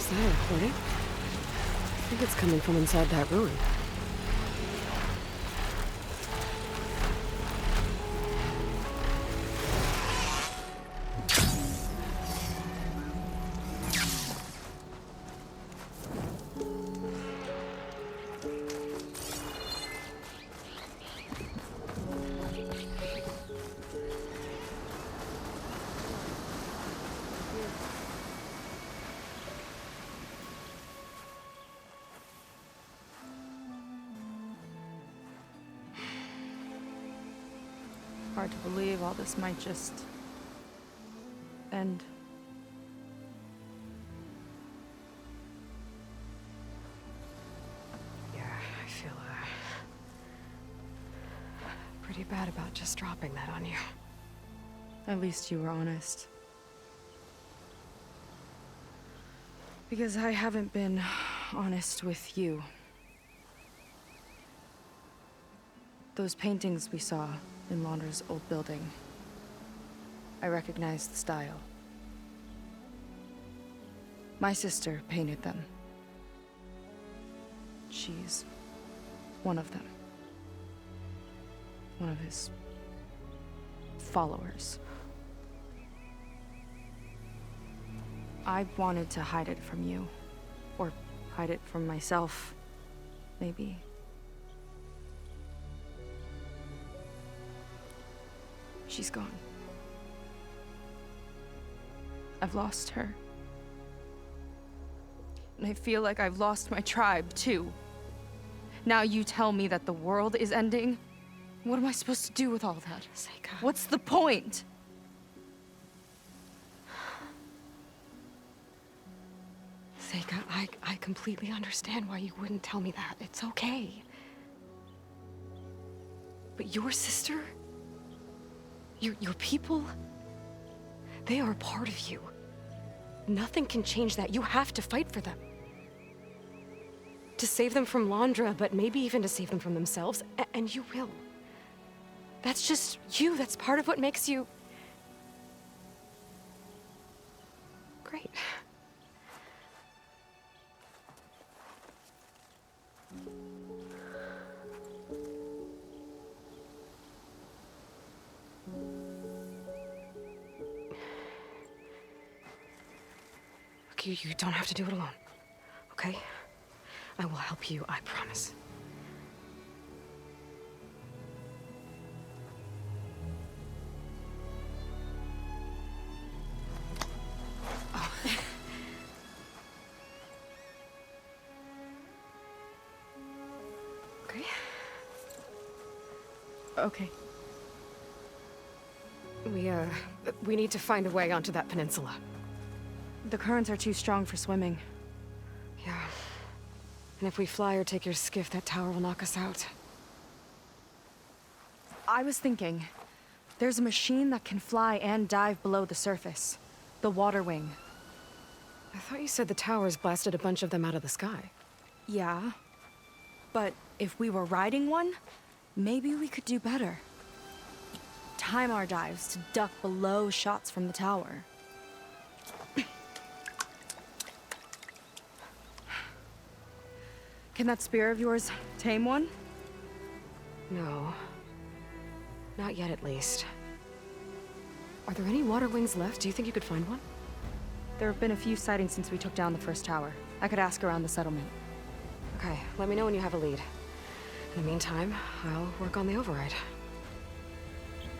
Is that a recording? I think it's coming from inside that ruin. Hard to believe all this might just end. Yeah, I feel pretty bad about just dropping that on you. At least you were honest. Because I haven't been honest with you. Those paintings we saw in Laundra's old building, I recognized the style. My sister painted them. She's one of them. One of his followers. I wanted to hide it from you. Or hide it from myself, maybe. She's gone. I've lost her. And I feel like I've lost my tribe, too. Now you tell me that the world is ending? What am I supposed to do with all that? Seika. What's the point? Seika, I completely understand why you wouldn't tell me that. It's okay. But your sister? Your people? They are a part of you. Nothing can change that. You have to fight for them. To save them from Laundra, but maybe even to save them from themselves, and you will. That's just you. That's part of what makes you... great. You don't have to do it alone, okay? I will help you, I promise. Oh. Okay. Okay. We need to find a way onto that peninsula. The currents are too strong for swimming. Yeah. And if we fly or take your skiff, that tower will knock us out. I was thinking, there's a machine that can fly and dive below the surface. The water wing. I thought you said the towers blasted a bunch of them out of the sky. Yeah. But if we were riding one, maybe we could do better. Time our dives to duck below shots from the tower. Can that spear of yours tame one? No. Not yet, at least. Are there any water wings left? Do you think you could find one? There have been a few sightings since we took down the first tower. I could ask around the settlement. Okay, let me know when you have a lead. In the meantime, I'll work on the override.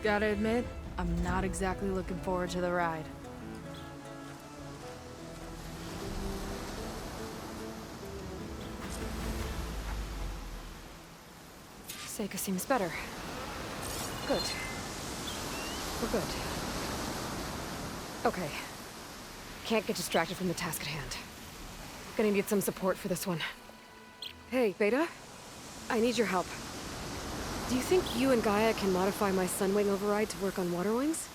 Gotta admit, I'm not exactly looking forward to the ride. Seika seems better. Good. We're good. Okay. Can't get distracted from the task at hand. Gonna need some support for this one. Hey, Beta? I need your help. Do you think you and Gaia can modify my Sunwing override to work on water wings?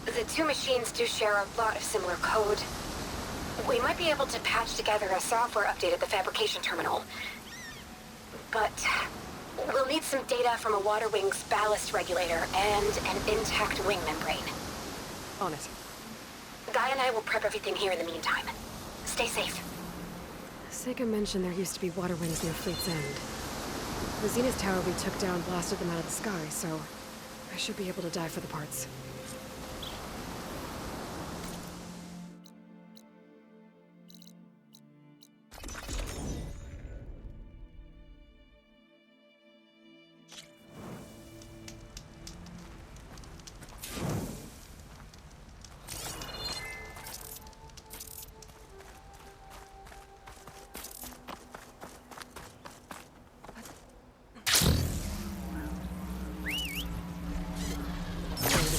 The two machines do share a lot of similar code. We might be able to patch together a software update at the fabrication terminal. But we'll need some data from a water wing's ballast regulator and an intact wing membrane. On it. Guy and I will prep everything here in the meantime. Stay safe. Sega mentioned there used to be water wings near Fleet's End. The Zenith tower we took down blasted them out of the sky, so I should be able to dive for the parts.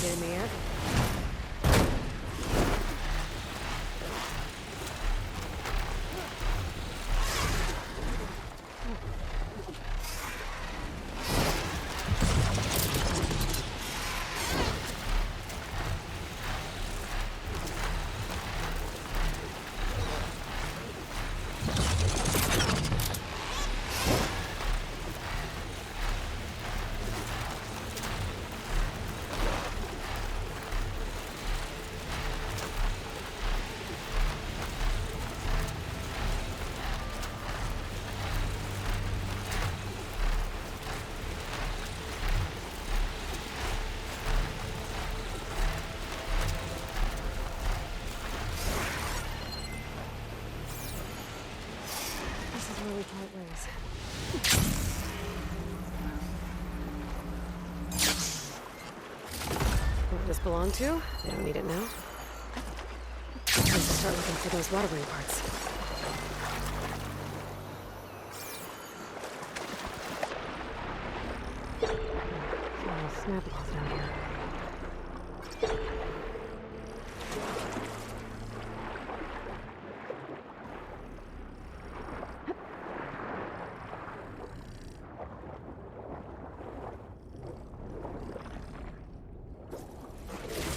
Getting me yet? Really tight ways. What does this belong to? They don't need it now. Let's start looking for those water wing parts. Oh, snap balls down here.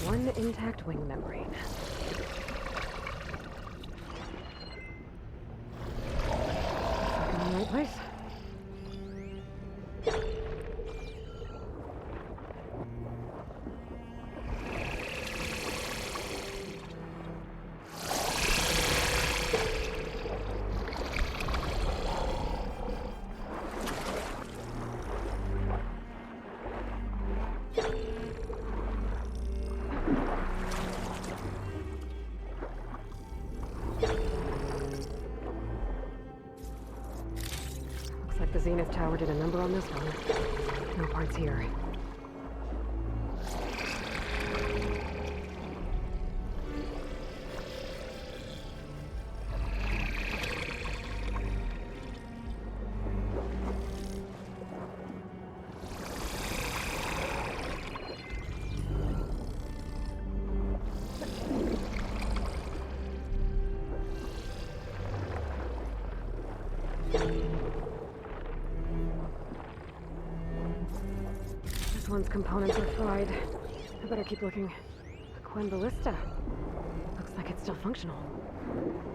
One intact wing membrane. In the right place. The Zenith tower did a number on this one. No parts here. This one's components are fried. I better keep looking. A Quen Ballista. Looks like it's still functional.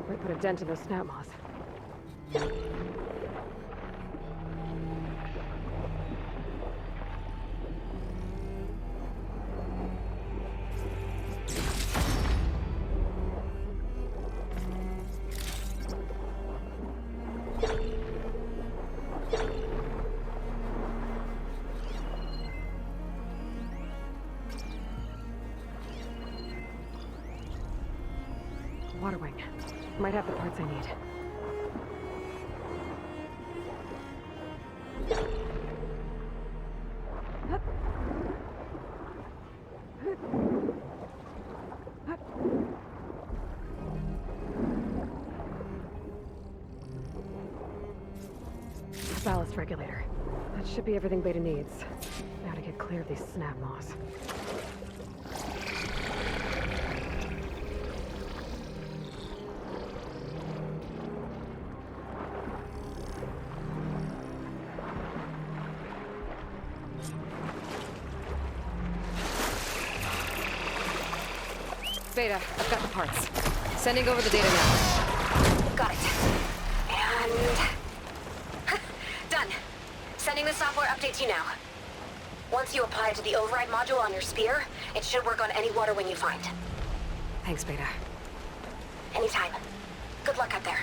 Might put a dent in those snap moths. Water wing. Might have the parts I need. Ballast regulator. That should be everything Beta needs. Now to get clear of these snap moths. Beta, I've got the parts. Sending over the data now. Got it. And... done. Sending the software update to you now. Once you apply it to the override module on your Spear, it should work on any water wing you find. Thanks, Beta. Anytime. Good luck out there.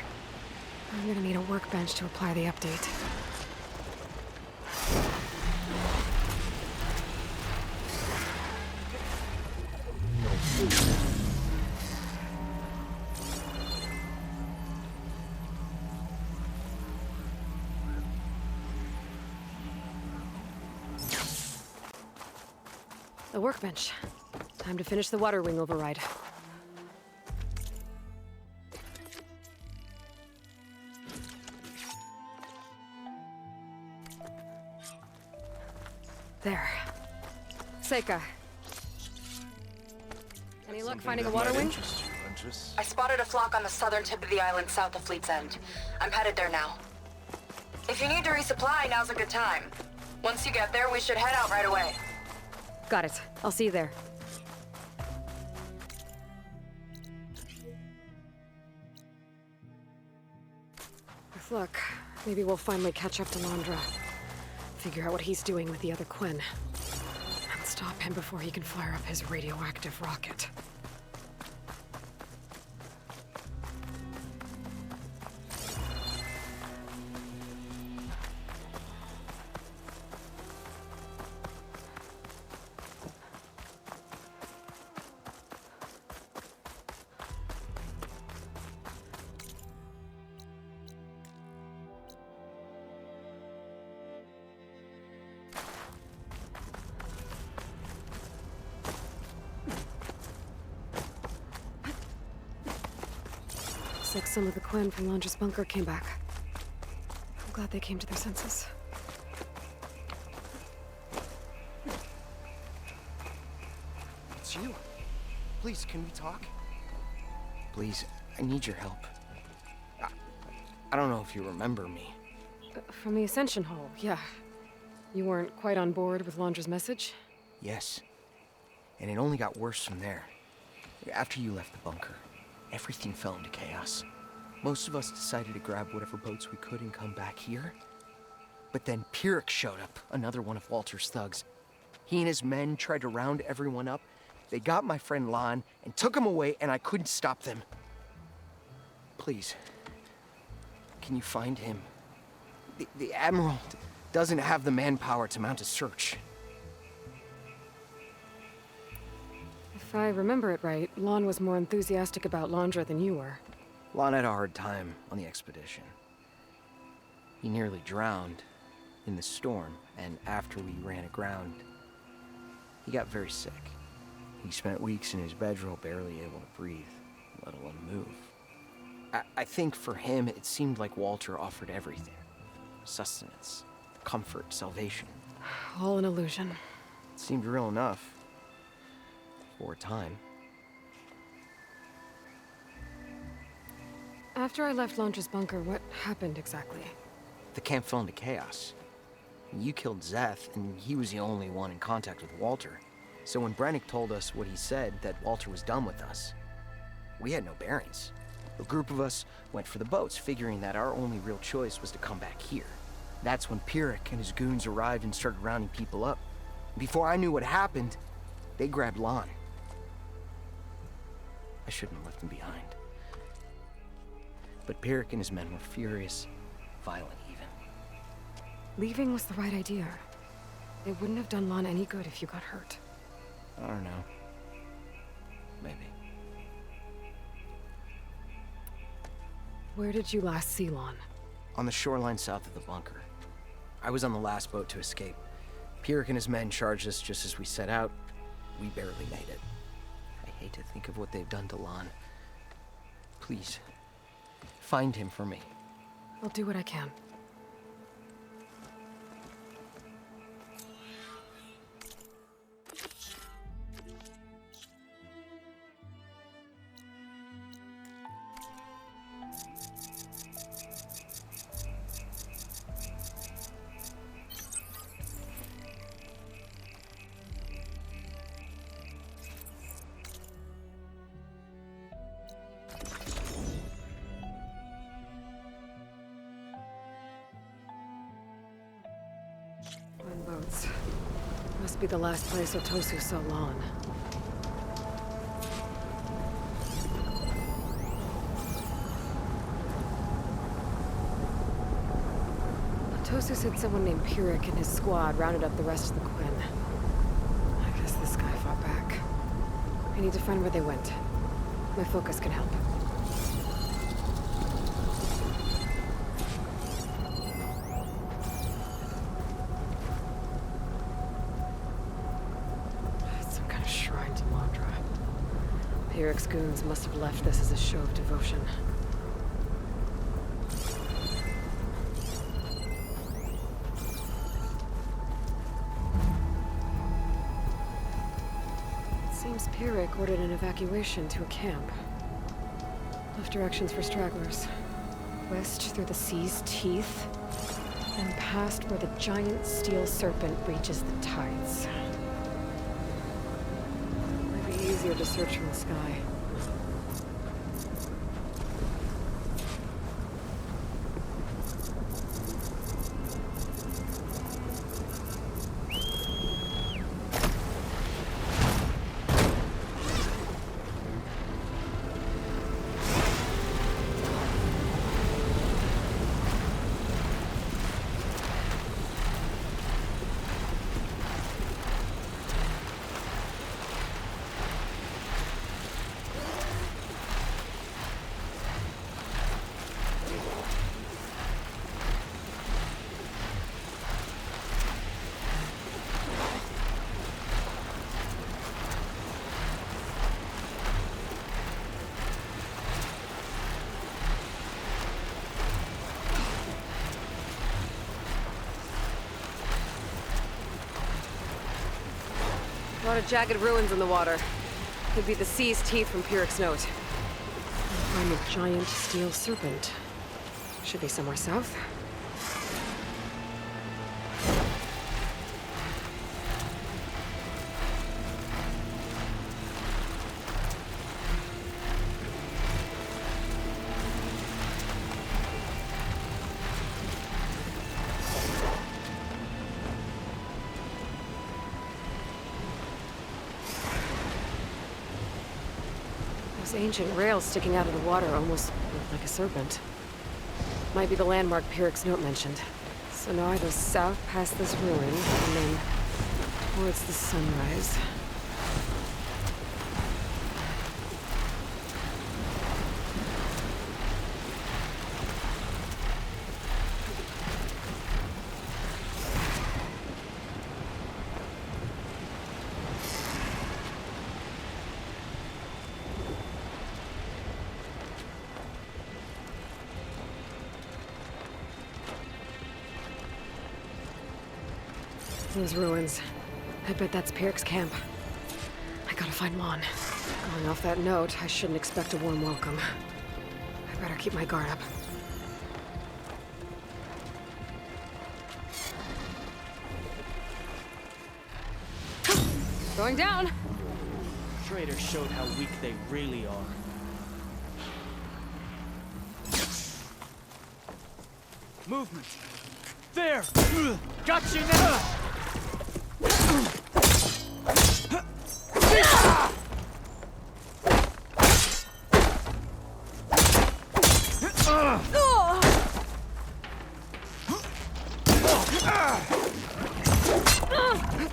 I'm gonna need a workbench to apply the update. The workbench. Time to finish the water wing override. There. Seika. Any luck finding a water wing? I spotted a flock on the southern tip of the island south of Fleet's End. I'm headed there now. If you need to resupply, now's a good time. Once you get there, we should head out right away. Got it. I'll see you there. With luck, maybe we'll finally catch up to Landra. Figure out what he's doing with the other Quinn. And stop him before he can fire up his radioactive rocket. Looks like some of the Quinn from Landra's bunker came back. I'm glad they came to their senses. It's you. Please, can we talk? Please, I need your help. I don't know if you remember me. From the Ascension Hall, yeah. You weren't quite on board with Landra's message? Yes. And it only got worse from there. After you left the bunker, everything fell into chaos. Most of us decided to grab whatever boats we could and come back here. But then Pyrrhic showed up, another one of Walter's thugs. He and his men tried to round everyone up. They got my friend Lon and took him away, and I couldn't stop them. Please, can you find him? The Admiral doesn't have the manpower to mount a search. If I remember it right, Lon was more enthusiastic about Landra than you were. Lon had a hard time on the expedition. He nearly drowned in the storm, and after we ran aground, he got very sick. He spent weeks in his bedroll, barely able to breathe, let alone move. I think for him, it seemed like Walter offered everything. Sustenance, comfort, salvation. All an illusion. It seemed real enough. For a time. After I left Landra's bunker, what happened exactly? The camp fell into chaos. You killed Zeth, and he was the only one in contact with Walter. So when Brennick told us what he said, that Walter was done with us, we had no bearings. A group of us went for the boats, figuring that our only real choice was to come back here. That's when Pyrrhic and his goons arrived and started rounding people up. Before I knew what happened, they grabbed Lon. I shouldn't have left him behind. But Pyrrhic and his men were furious, violent even. Leaving was the right idea. It wouldn't have done Lon any good if you got hurt. I don't know. Maybe. Where did you last see Lon? On the shoreline south of the bunker. I was on the last boat to escape. Pyrrhic and his men charged us just as we set out. We barely made it. I hate to think of what they've done to Lon. Please, find him for me. I'll do what I can. Boats. Must be the last place Otosu saw Lon. Tosu said someone named Pyrrhic and his squad rounded up the rest of the Quinn. I guess this guy fought back. I need to find where they went. My focus can help. It's some kind of shrine to Mandra. Pyrrhic's goons must have left this as a show of devotion. Seems Pyrrhic ordered an evacuation to a camp. Left directions for stragglers. West through the sea's teeth, and past where the giant steel serpent reaches the tides. Might be easier to search from the sky. A lot of jagged ruins in the water. Could be the sea's teeth from Pyrrhic's note. Find a giant steel serpent. Should be somewhere south. Those ancient rails sticking out of the water almost look like a serpent. Might be the landmark Pyrrhic's note mentioned. So now I go south past this ruin, and then towards the sunrise. Those ruins. I bet that's Pyrrhic's camp. I gotta find Mon. Going off that note, I shouldn't expect a warm welcome. I better keep my guard up. Going down! Trader showed how weak they really are. Movement! There! Got you now!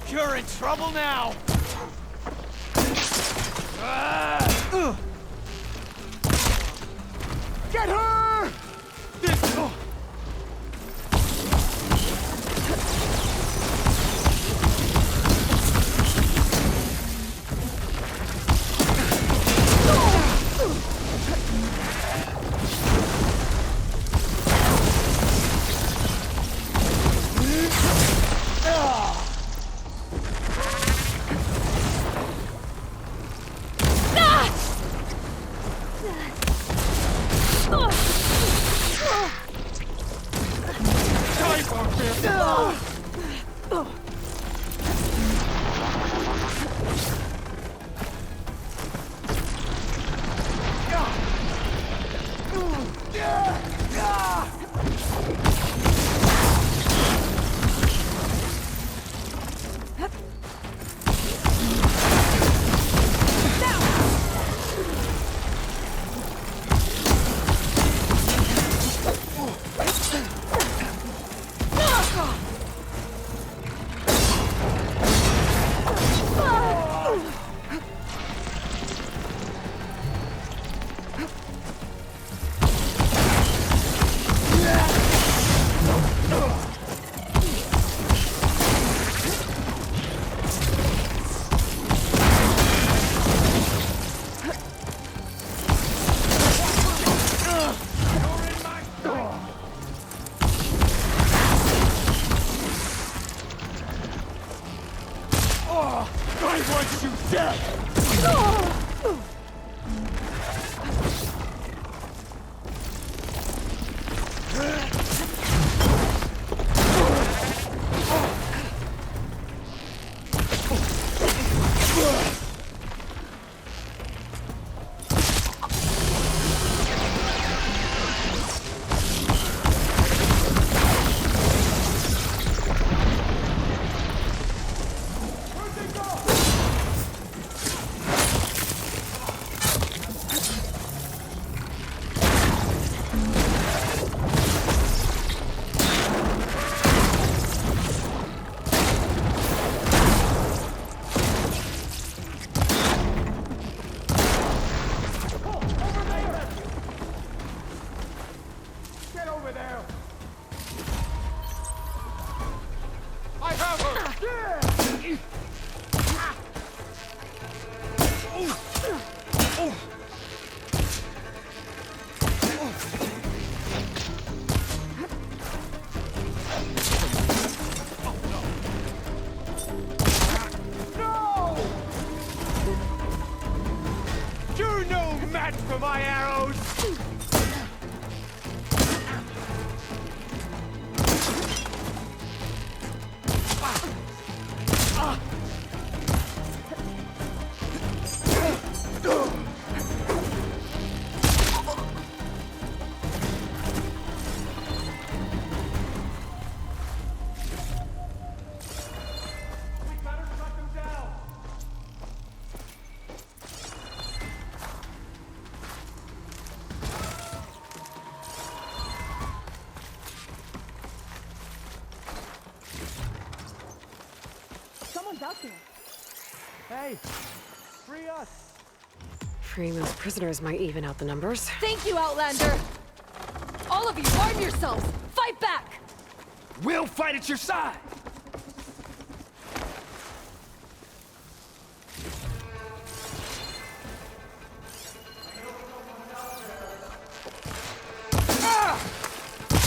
You're in trouble now! Get her! This... Talk to me. Hey, free us! Freeing those prisoners might even out the numbers. Thank you, Outlander! All of you, arm yourselves! Fight back! We'll fight at your side!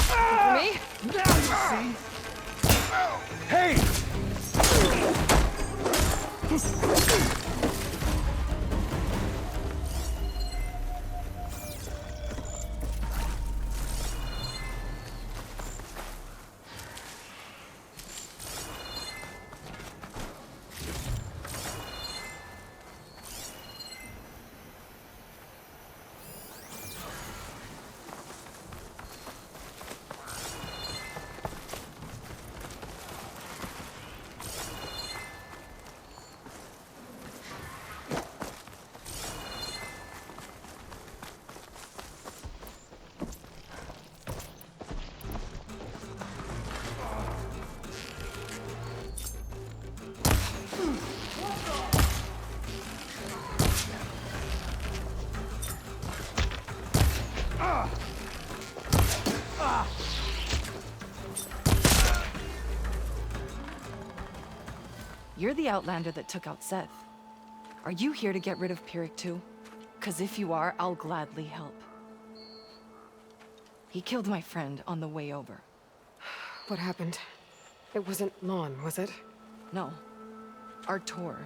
For me? Now you see! Hey! You're the Outlander that took out Seth. Are you here to get rid of Pyrrhic too? 'Cause if you are, I'll gladly help. He killed my friend on the way over. What happened? It wasn't Lon, was it? No. Artur.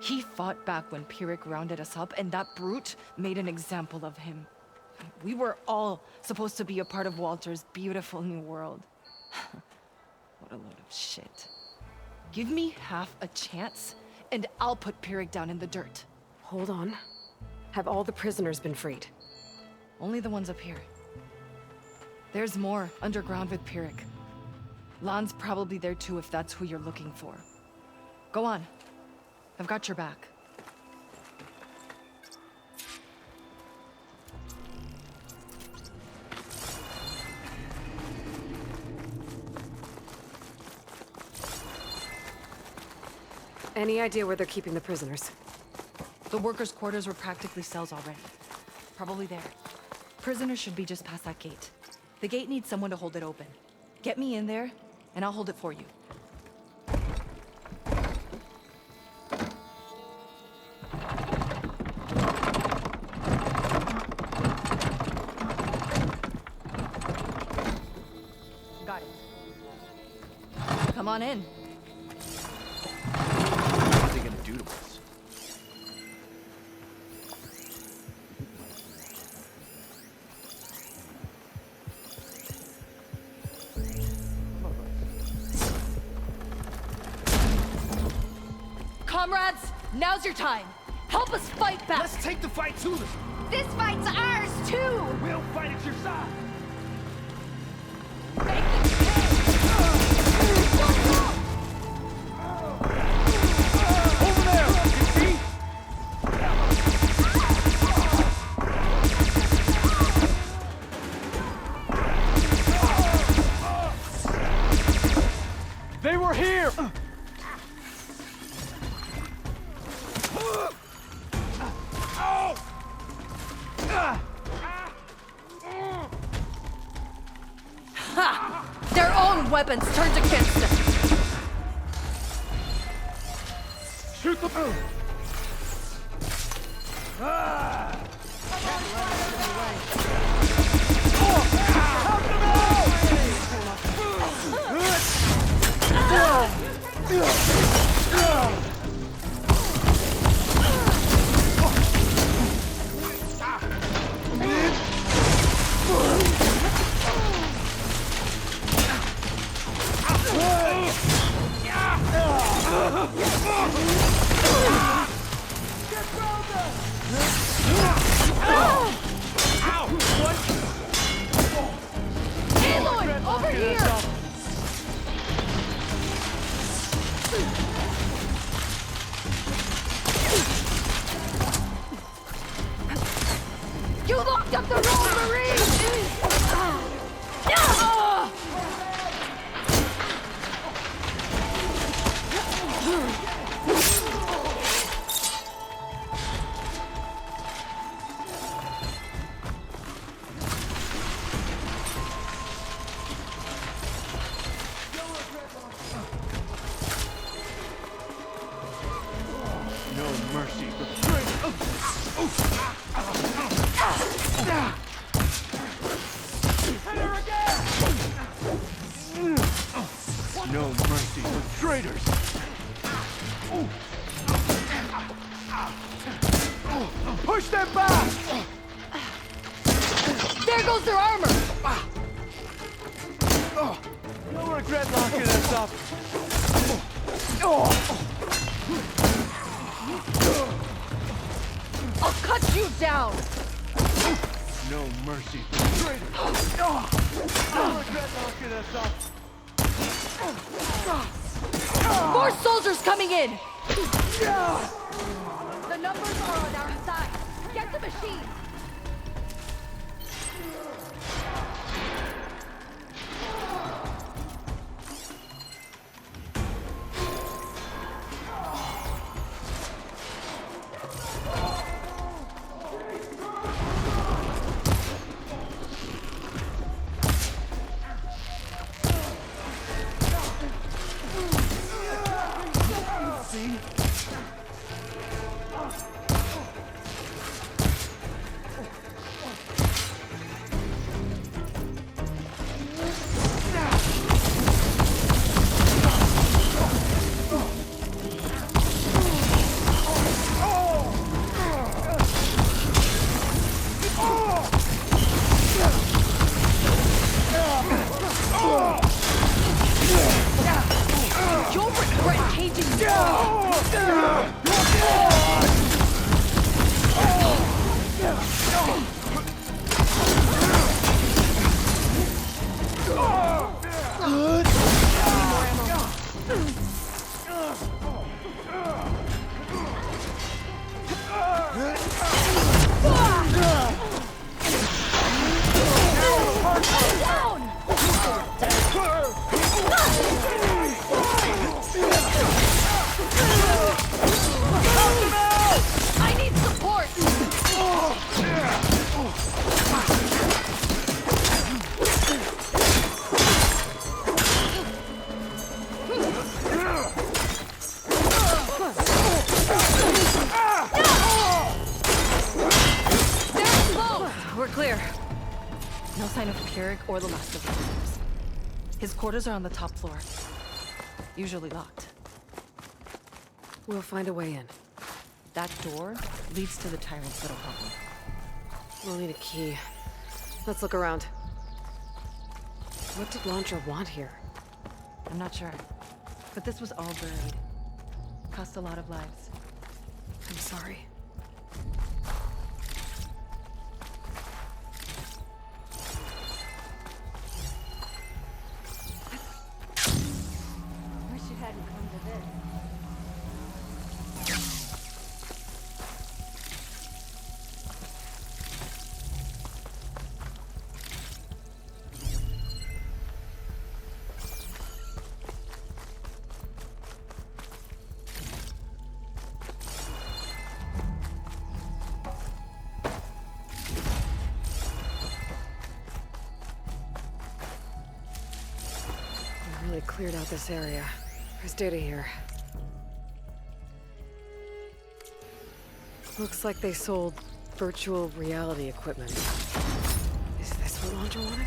He fought back when Pyrrhic rounded us up, and that brute made an example of him. We were all supposed to be a part of Walter's beautiful new world. What a load of shit. Give me half a chance, and I'll put Pyrrhic down in the dirt. Hold on. Have all the prisoners been freed? Only the ones up here. There's more underground with Pyrrhic. Lon's probably there too if that's who you're looking for. Go on. I've got your back. Any idea where they're keeping the prisoners? The workers' quarters were practically cells already. Probably there. Prisoners should be just past that gate. The gate needs someone to hold it open. Get me in there, and I'll hold it for you. Got it. Come on in. What are they gonna do to us? Comrades, now's your time. Help us fight back. Let's take the fight to them! This fight's ours too. We'll fight at your side! Over there! You see? They were here! Their own weapons turned against them. Shoot them! there goes their armor! No regret locking us up. I'll cut you down! No mercy for the traitor. No regret locking us up. More soldiers coming in! The numbers are on our side. Get the machine. You'll regret caging me! I need support! We're clear. No sign of Keurig or the last of the others. His quarters are on the top floor. Usually locked. We'll find a way in. That door leads to the tyrant's little hovel. We'll need a key. Let's look around. What did Launcher want here? I'm not sure. But this was all buried. Cost a lot of lives. I'm sorry. Wish it hadn't come to this. We really cleared out this area. There's data here. Looks like they sold virtual reality equipment. Is this what Launcher wanted?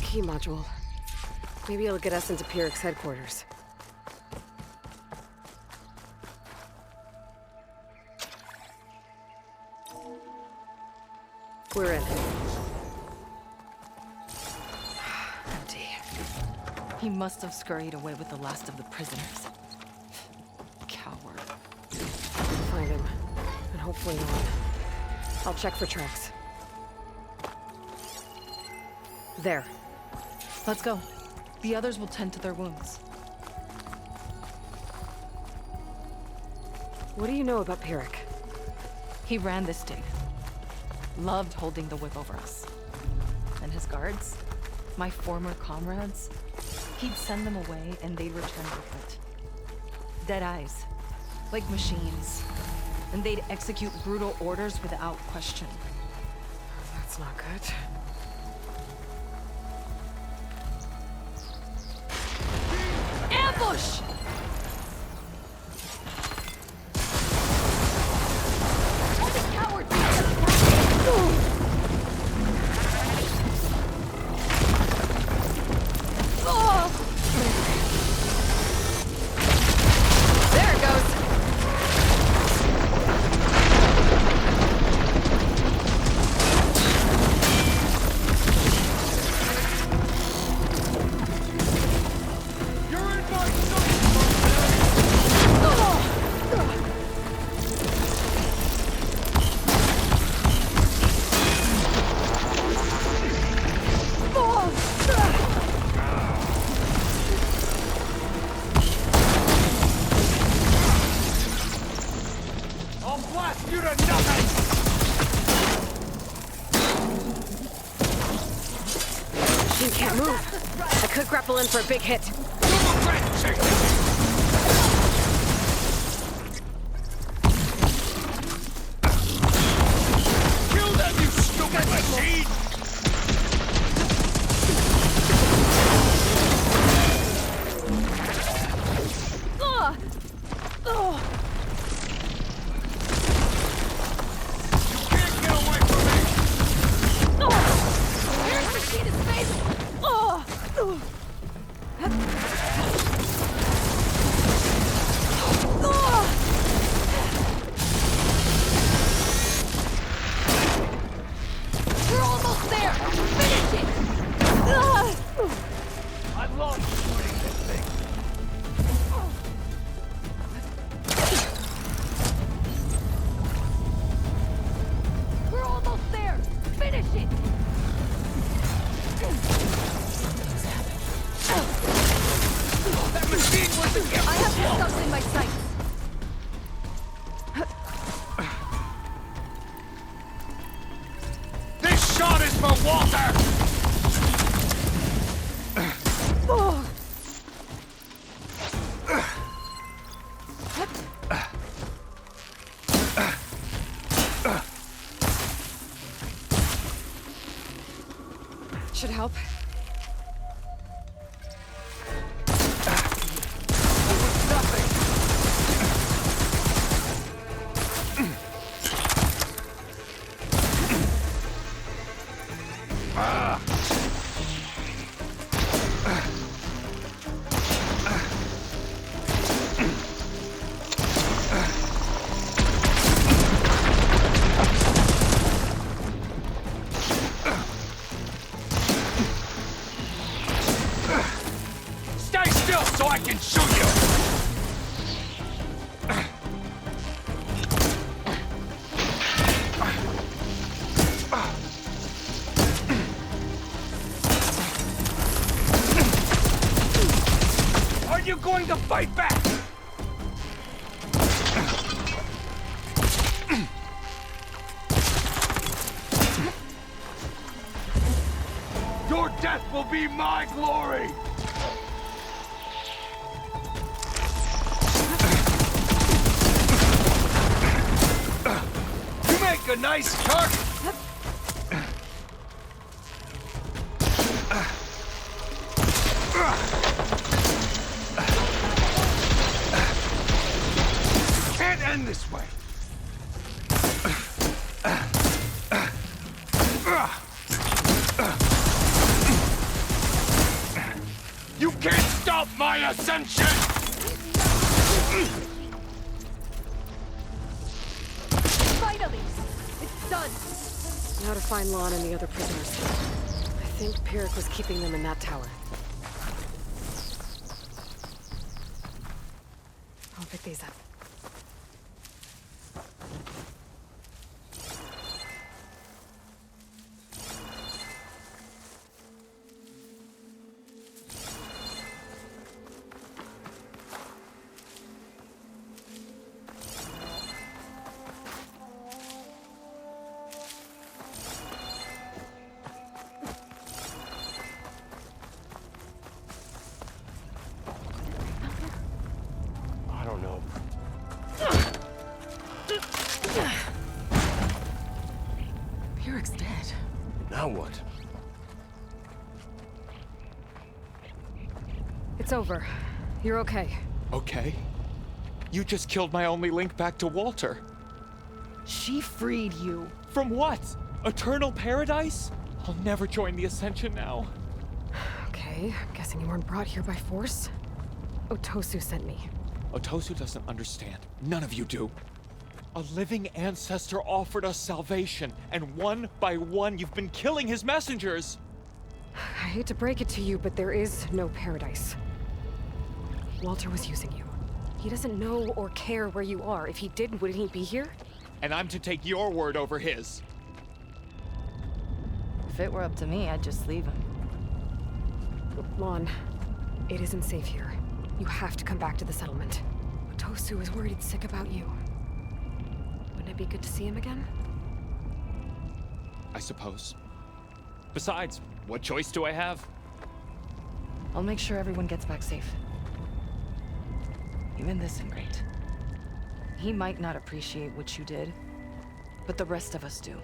key module. Maybe it'll get us into Pyrrhic's headquarters. We're in. Empty. He must have scurried away with the last of the prisoners. Coward. Find him. And hopefully no one. I'll check for tracks. There. Let's go. The others will tend to their wounds. What do you know about Pyrrhic? He ran this dig. Loved holding the whip over us. And his guards, my former comrades, he'd send them away and they'd return with it. Dead eyes, like machines. And they'd execute brutal orders without question. That's not good. Ambush! All the cowards! There it goes! I'll blast you to nothing! Machine can't move. I could grapple in for a big hit. Kill them, you stupid machine! You can't get away from me! Here's the key to space! We're almost there! Finish it! I love shooting this thing! We're almost there! Finish it! That machine wasn't I have pistols in my sights! This shot is for Walter! Should help. Stay still so I can shoot you! Are you going to fight back? Your death will be my glory! You make a nice target! Can't end this way! my ascension! Finally! It's done! Now to find Lon and the other prisoners. I think Pyrrhic was keeping them in that tower. I'll pick these up. I don't know. Pyrrhic's dead. Now what? It's over. You're okay. Okay. You just killed my only link back to Walter. She freed you. From what? Eternal paradise? I'll never join the Ascension now. Okay, I'm guessing you weren't brought here by force. Otosu sent me. Otosu doesn't understand. None of you do. A living ancestor offered us salvation, and one by one you've been killing his messengers. I hate to break it to you, but there is no paradise. Walter was using you. He doesn't know or care where you are. If he did, wouldn't he be here? And I'm to take your word over his. If it were up to me, I'd just leave him. Lon, it isn't safe here. You have to come back to the settlement. Otosu is worried sick about you. Wouldn't it be good to see him again? I suppose. Besides, what choice do I have? I'll make sure everyone gets back safe. Even this ingrate. He might not appreciate what you did, but the rest of us do.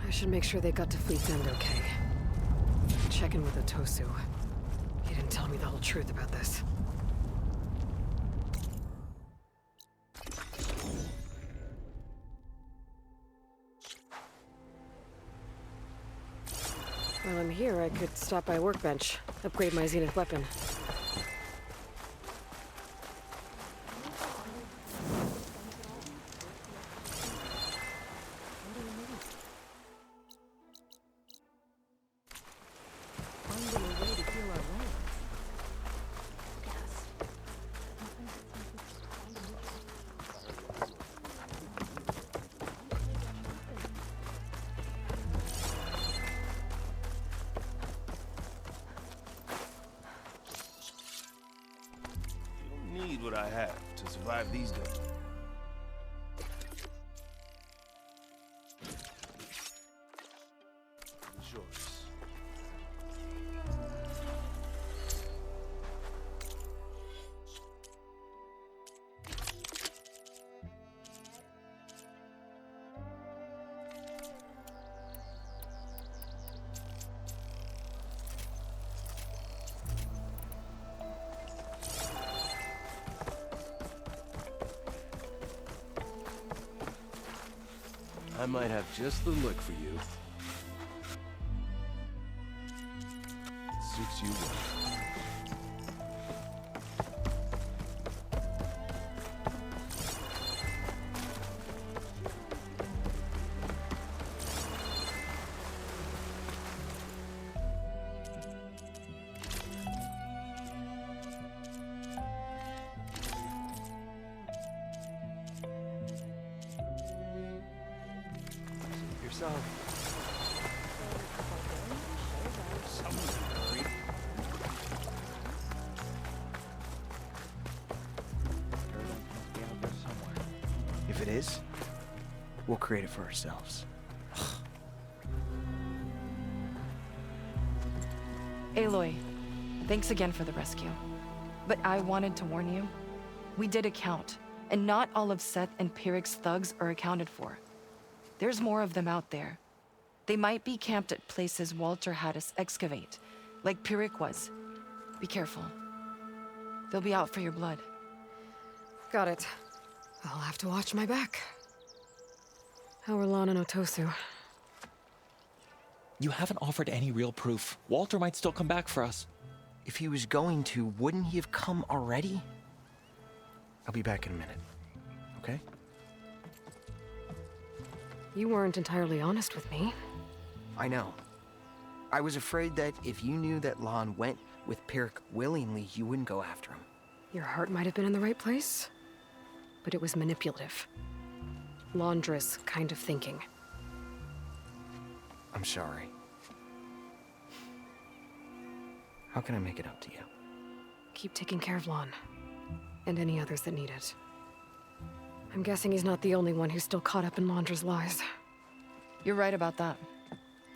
I should make sure they got to Fleet's End okay. Check in with Otosu. He didn't tell me the whole truth about this. While I'm here, I could stop by Workbench, upgrade my Zenith weapon. Need what I have to survive these days. Choice. I might have just the look for you. Suits you well. If it is, we'll create it for ourselves. Aloy, thanks again for the rescue. But I wanted to warn you. We did a count, and not all of Seth and Pyrrhic's thugs are accounted for. There's more of them out there. They might be camped at places Walter had us excavate, like Pyrrhic was. Be careful. They'll be out for your blood. Got it. I'll have to watch my back. How are Lon and Otosu? You haven't offered any real proof. Walter might still come back for us. If he was going to, wouldn't he have come already? I'll be back in a minute, okay? You weren't entirely honest with me. I know. I was afraid that if you knew that Lon went with Pirk willingly, you wouldn't go after him. Your heart might have been in the right place, but it was manipulative. Laundress kind of thinking. I'm sorry. How can I make it up to you? Keep taking care of Lon, and any others that need it. I'm guessing he's not the only one who's still caught up in Laundra's lies. You're right about that.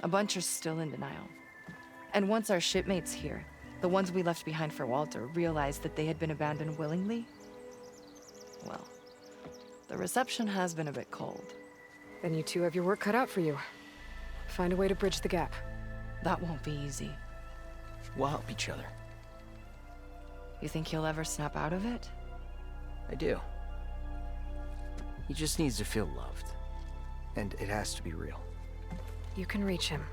A bunch are still in denial. And once our shipmates here, the ones we left behind for Walter, realized that they had been abandoned willingly, well, the reception has been a bit cold. Then you two have your work cut out for you. Find a way to bridge the gap. That won't be easy. We'll help each other. You think he'll ever snap out of it? I do. He just needs to feel loved. And it has to be real. You can reach him.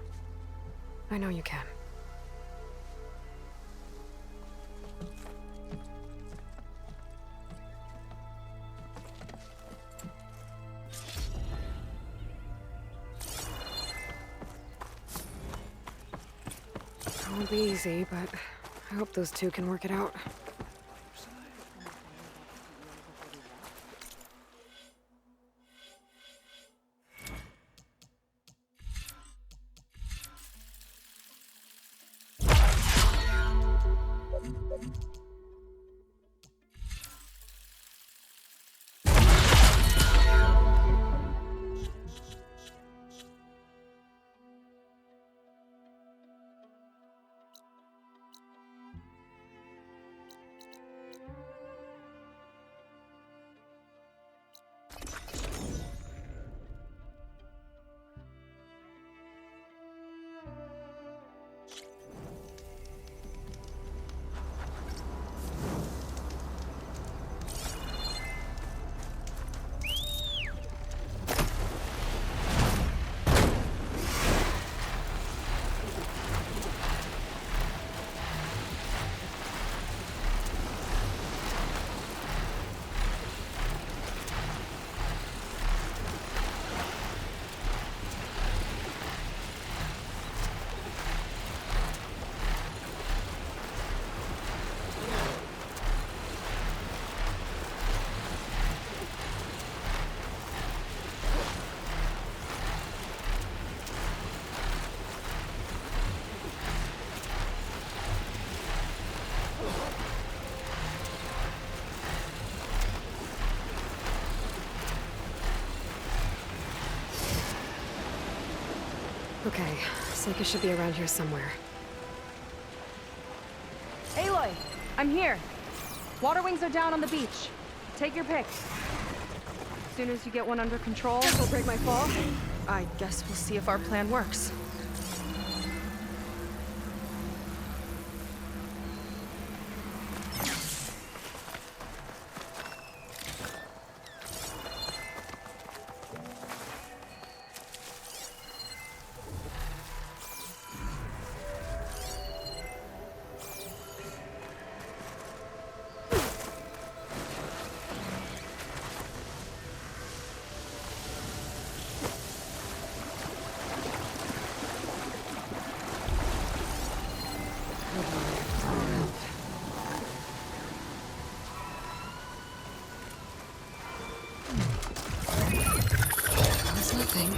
I know you can. It won't be easy, but I hope those two can work it out. Okay, Seika should be around here somewhere. Aloy, I'm here. Water wings are down on the beach. Take your pick. As soon as you get one under control... Guess I'll break my fall. I guess we'll see if our plan works. Nothing.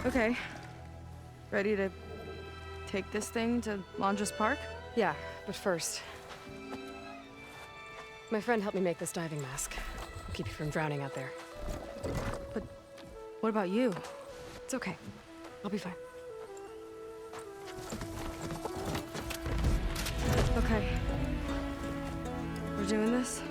Okay. Ready to take this thing to Laundress Park? Yeah, but first... My friend helped me make this diving mask. Keep you from drowning out there. But what about you? It's okay. I'll be fine. We're doing this?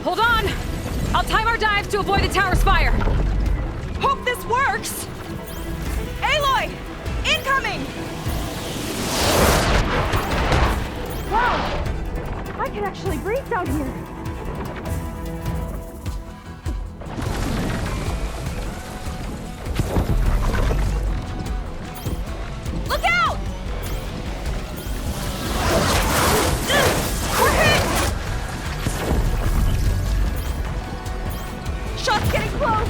Hold on! I'll time our dives to avoid the tower's fire. Hope this works! Aloy! Incoming! Wow! I can actually breathe down here. Look out! We're hit! Shot's getting close!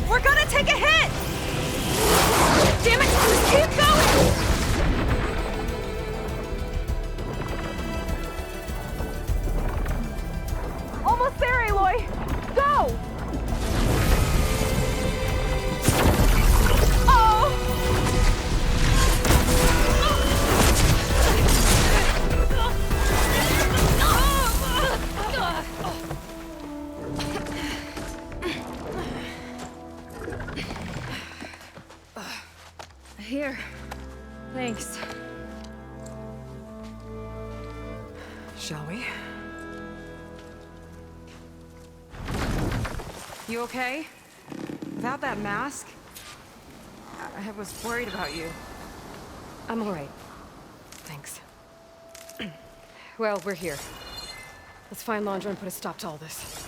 We're gonna take a hit! Damn it! Just keep going! Almost there, Aloy! Go! Here. Thanks. Shall we? You okay? Without that mask? I was worried about you. I'm all right. Thanks. Well, we're here. Let's find Laundra and put a stop to all this.